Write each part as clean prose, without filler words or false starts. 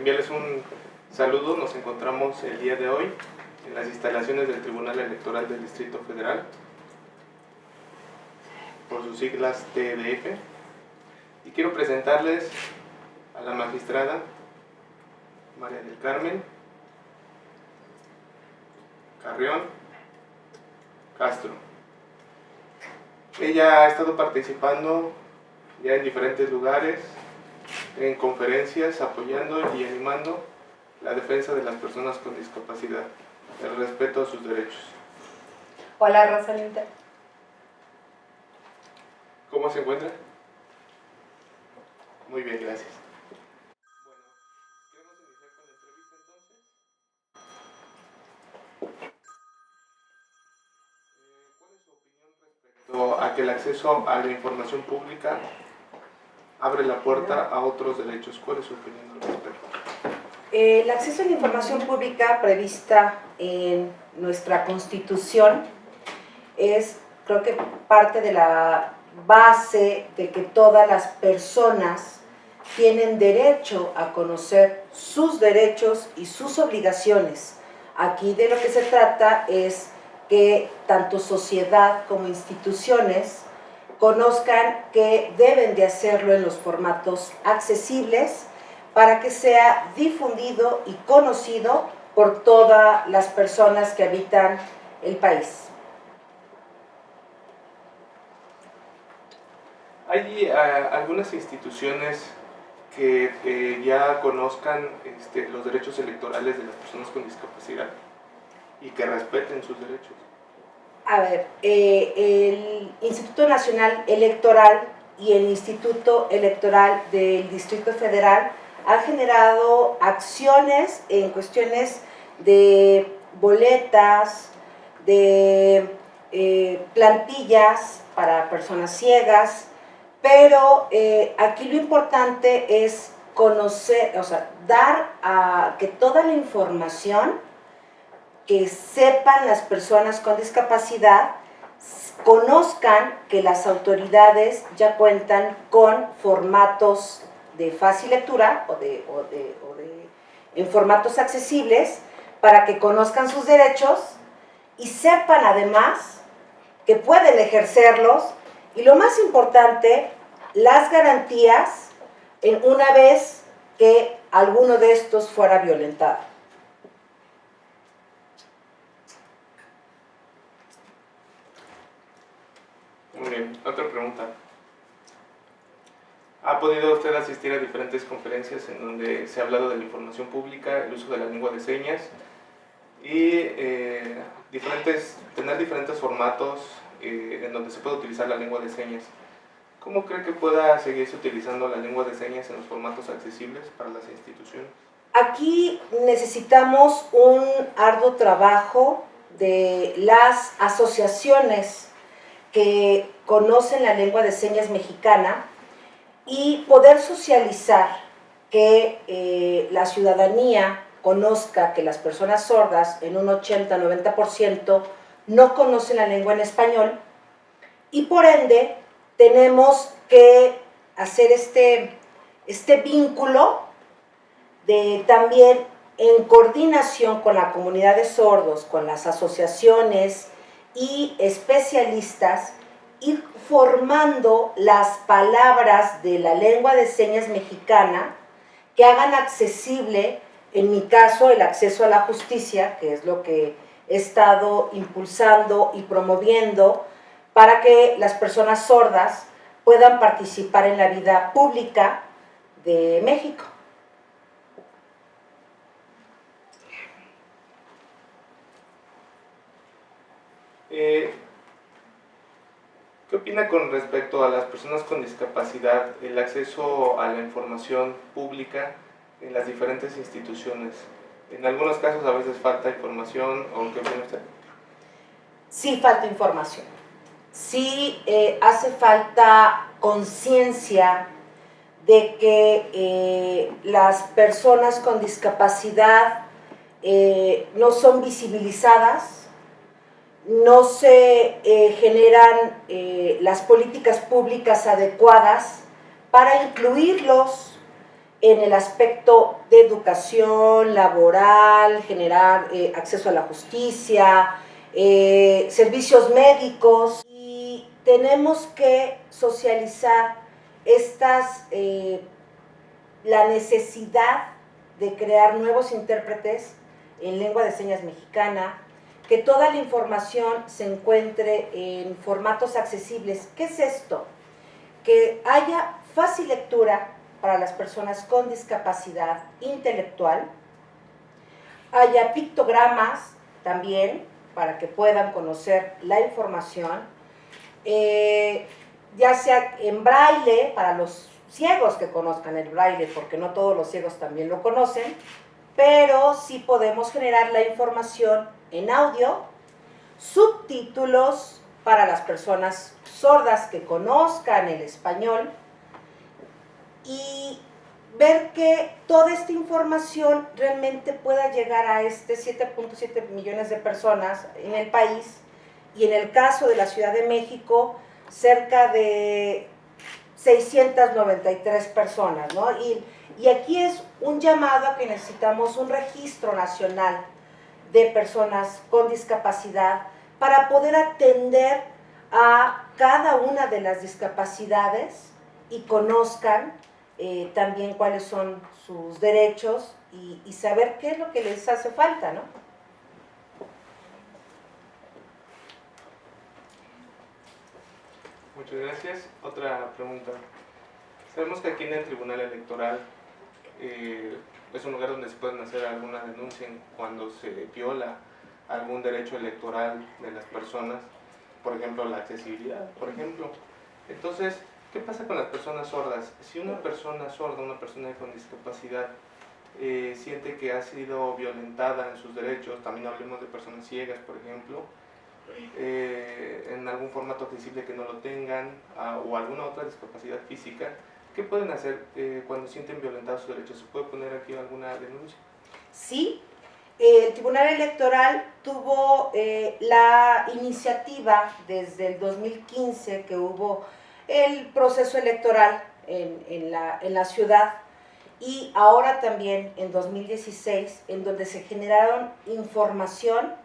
enviarles un saludo. Nos encontramos el día de hoy en las instalaciones del Tribunal Electoral del Distrito Federal, por sus siglas TDF, y quiero presentarles a la magistrada María del Carmen Carrión Castro. Ella ha estado participando ya en diferentes lugares, en conferencias, apoyando y animando la defensa de las personas con discapacidad, el respeto a sus derechos. Hola, Rosalinda. ¿Cómo se encuentra? Muy bien, gracias. Bueno, ¿queremos iniciar con la entrevista entonces? ¿Cuál es su opinión respecto a que el acceso a la información pública abre la puerta a otros derechos? ¿Cuál es su opinión al respecto? El acceso a la información pública prevista en nuestra Constitución es, creo que, parte de la base de que todas las personas tienen derecho a conocer sus derechos y sus obligaciones. Aquí de lo que se trata es que tanto sociedad como instituciones conozcan que deben de hacerlo en los formatos accesibles para que sea difundido y conocido por todas las personas que habitan el país. ¿Hay algunas instituciones que ya conozcan los derechos electorales de las personas con discapacidad y que respeten sus derechos? A ver, el Instituto Nacional Electoral y el Instituto Electoral del Distrito Federal han generado acciones en cuestiones de boletas, de plantillas para personas ciegas, pero aquí lo importante es conocer, o sea, dar a que toda la información que sepan las personas con discapacidad, conozcan que las autoridades ya cuentan con formatos de fácil lectura en formatos accesibles para que conozcan sus derechos y sepan además que pueden ejercerlos y, lo más importante, las garantías en una vez que alguno de estos fuera violentado. Muy bien, otra pregunta. ¿Ha podido usted asistir a diferentes conferencias en donde se ha hablado de la información pública, el uso de la lengua de señas y tener diferentes formatos en donde se puede utilizar la lengua de señas? ¿Cómo cree que pueda seguirse utilizando la lengua de señas en los formatos accesibles para las instituciones? Aquí necesitamos un arduo trabajo de las asociaciones que conocen la lengua de señas mexicana y poder socializar que la ciudadanía conozca que las personas sordas en un 80-90% no conocen la lengua en español, y por ende tenemos que hacer este vínculo de también en coordinación con la comunidad de sordos, con las asociaciones y especialistas, ir formando las palabras de la lengua de señas mexicana que hagan accesible, en mi caso, el acceso a la justicia, que es lo que he estado impulsando y promoviendo para que las personas sordas puedan participar en la vida pública de México. ¿Qué opina con respecto a las personas con discapacidad, el acceso a la información pública en las diferentes instituciones? En algunos casos a veces falta información, ¿o qué opina usted? Sí falta información, sí hace falta conciencia de que las personas con discapacidad no son visibilizadas, no se generan las políticas públicas adecuadas para incluirlos en el aspecto de educación, laboral, generar acceso a la justicia, servicios médicos, y tenemos que socializar la necesidad de crear nuevos intérpretes en lengua de señas mexicana, que toda la información se encuentre en formatos accesibles. ¿Qué es esto? Que haya fácil lectura para las personas con discapacidad intelectual, haya pictogramas también para que puedan conocer la información, ya sea en braille para los ciegos que conozcan el braille, porque no todos los ciegos también lo conocen, pero sí podemos generar la información en audio, subtítulos para las personas sordas que conozcan el español, y ver que toda esta información realmente pueda llegar a 7.7 millones de personas en el país, y en el caso de la Ciudad de México, cerca de 693 personas, ¿no? Y aquí es un llamado a que necesitamos un registro nacional de personas con discapacidad para poder atender a cada una de las discapacidades y conozcan también cuáles son sus derechos y saber qué es lo que les hace falta, ¿no? Muchas gracias. Otra pregunta. Sabemos que aquí en el Tribunal Electoral es un lugar donde se pueden hacer alguna denuncia cuando se viola algún derecho electoral de las personas, por ejemplo la accesibilidad, por ejemplo. Entonces, ¿qué pasa con las personas sordas? Si una persona sorda, una persona con discapacidad, siente que ha sido violentada en sus derechos, también hablemos de personas ciegas, por ejemplo, en algún formato accesible que no lo tengan, o alguna otra discapacidad física, ¿qué pueden hacer cuando sienten violentados sus derechos? ¿Se puede poner aquí alguna denuncia? Sí, el Tribunal Electoral tuvo la iniciativa desde el 2015 que hubo el proceso electoral en la ciudad, y ahora también en 2016, en donde se generaron información,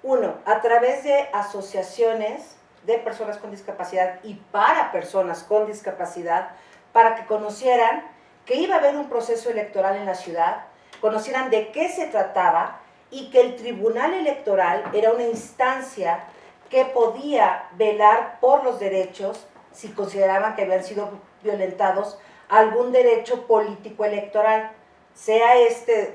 uno, a través de asociaciones de personas con discapacidad y para personas con discapacidad, para que conocieran que iba a haber un proceso electoral en la ciudad, conocieran de qué se trataba y que el Tribunal Electoral era una instancia que podía velar por los derechos si consideraban que habían sido violentados algún derecho político electoral, sea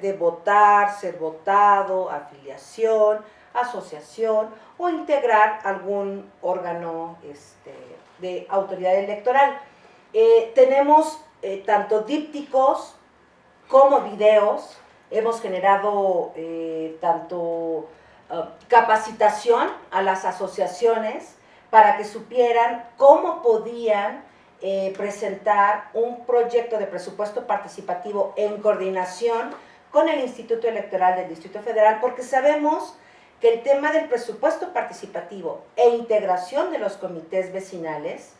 de votar, ser votado, afiliación, asociación o integrar algún órgano de autoridad electoral. Tenemos tanto dípticos como videos, hemos generado tanto capacitación a las asociaciones para que supieran cómo podían presentar un proyecto de presupuesto participativo en coordinación con el Instituto Electoral del Distrito Federal, porque sabemos que el tema del presupuesto participativo e integración de los comités vecinales,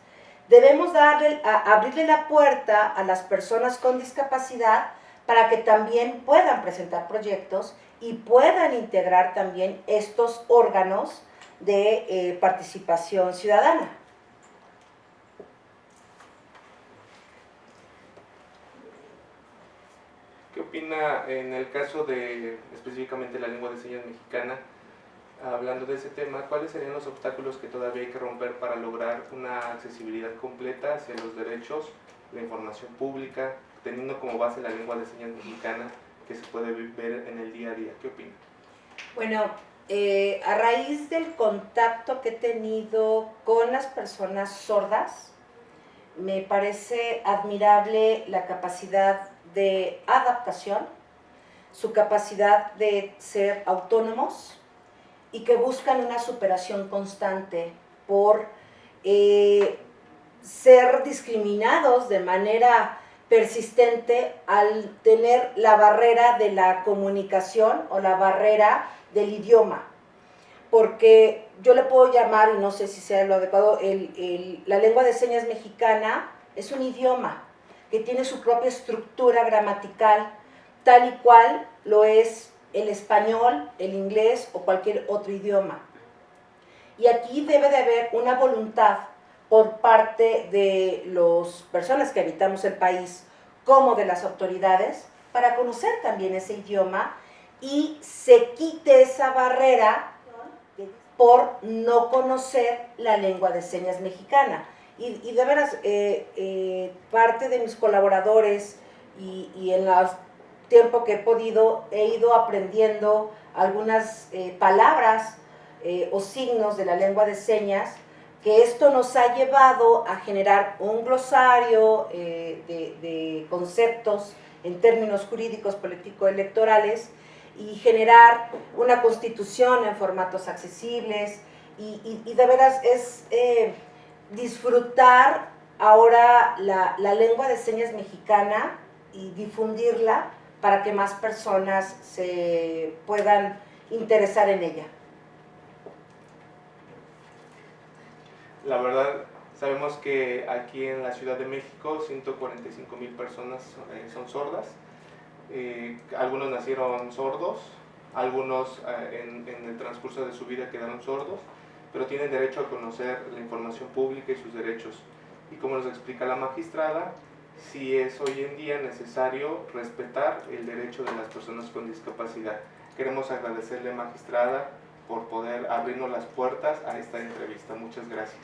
debemos abrirle la puerta a las personas con discapacidad para que también puedan presentar proyectos y puedan integrar también estos órganos de participación ciudadana. ¿Qué opina en el caso de específicamente la lengua de señas mexicana? Hablando de ese tema, ¿cuáles serían los obstáculos que todavía hay que romper para lograr una accesibilidad completa hacia los derechos, la información pública, teniendo como base la lengua de señas mexicana que se puede ver en el día a día? ¿Qué opina? Bueno, a raíz del contacto que he tenido con las personas sordas, me parece admirable la capacidad de adaptación, su capacidad de ser autónomos y que buscan una superación constante por ser discriminados de manera persistente al tener la barrera de la comunicación o la barrera del idioma. Porque yo le puedo llamar, y no sé si sea lo adecuado, la lengua de señas mexicana es un idioma, que tiene su propia estructura gramatical, tal y cual lo es el español, el inglés o cualquier otro idioma. Y aquí debe de haber una voluntad por parte de las personas que habitamos el país como de las autoridades para conocer también ese idioma y se quite esa barrera por no conocer la lengua de señas mexicana. Y de veras, parte de mis colaboradores y en el tiempo que he podido, he ido aprendiendo algunas palabras o signos de la lengua de señas, que esto nos ha llevado a generar un glosario de conceptos en términos jurídicos, político-electorales, y generar una constitución en formatos accesibles, y de veras es disfrutar ahora la lengua de señas mexicana y difundirla para que más personas se puedan interesar en ella. La verdad, sabemos que aquí en la Ciudad de México 145,000 personas son sordas. Algunos nacieron sordos, algunos en el transcurso de su vida quedaron sordos, pero tienen derecho a conocer la información pública y sus derechos. Y como nos explica la magistrada, sí es hoy en día necesario respetar el derecho de las personas con discapacidad. Queremos agradecerle, magistrada, por poder abrirnos las puertas a esta entrevista. Muchas gracias.